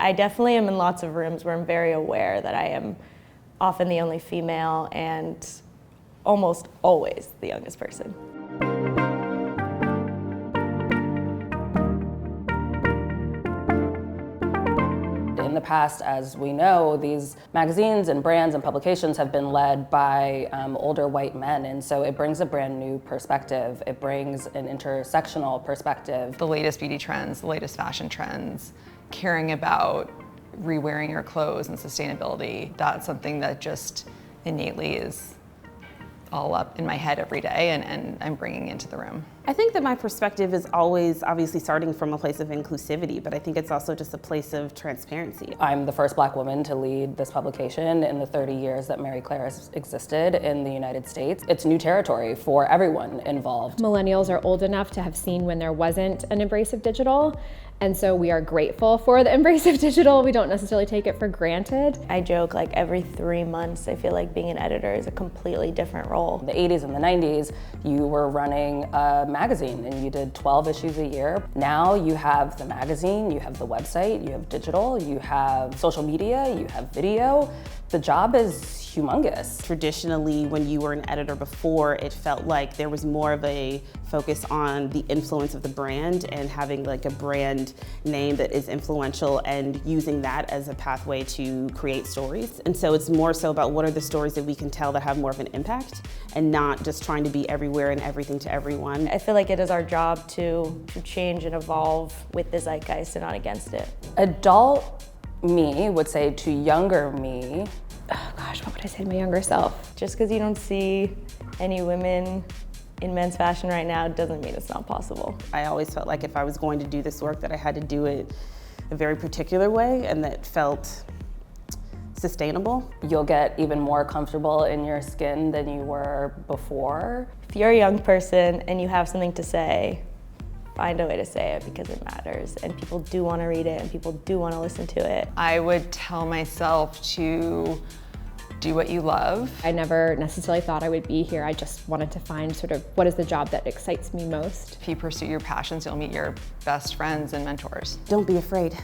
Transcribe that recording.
I definitely am in lots of rooms where I'm very aware that I am often the only female and almost always the youngest person. In the past, as we know, these magazines and brands and publications have been led by older white men, and so it brings a brand new perspective. It brings an intersectional perspective. The latest beauty trends, the latest fashion trends, caring about re-wearing your clothes and sustainability, that's something that just innately is all up in my head every day and I'm bringing into the room. I think that my perspective is always obviously starting from a place of inclusivity, but I think it's also just a place of transparency. I'm the first Black woman to lead this publication in the 30 years that Marie Claire has existed in the United States. It's new territory for everyone involved. Millennials are old enough to have seen when there wasn't an embrace of digital, and so we are grateful for the embrace of digital. We don't necessarily take it for granted. I joke like every 3 months I feel like being an editor is a completely different role. In the 80s and the 90s, you were running a magazine and you did 12 issues a year. Now you have the magazine, you have the website, you have digital, you have social media, you have video. The job is humongous. Traditionally, when you were an editor before, it felt like there was more of a focus on the influence of the brand and having like a brand name that is influential and using that as a pathway to create stories. And so it's more so about what are the stories that we can tell that have more of an impact and not just trying to be everywhere and everything to everyone. I feel like it is our job to change and evolve with the zeitgeist and not against it. Adult me would say to younger me, Oh gosh, what would I say to my younger self? Just because you don't see any women in men's fashion right now doesn't mean it's not possible. I always felt like if I was going to do this work that I had to do it a very particular way and that felt sustainable. You'll get even more comfortable in your skin than you were before. If you're a young person and you have something to say, find a way to say it because it matters and people do want to read it and people do want to listen to it. I would tell myself to do what you love. I never necessarily thought I would be here. I just wanted to find sort of what is the job that excites me most. If you pursue your passions, you'll meet your best friends and mentors. Don't be afraid.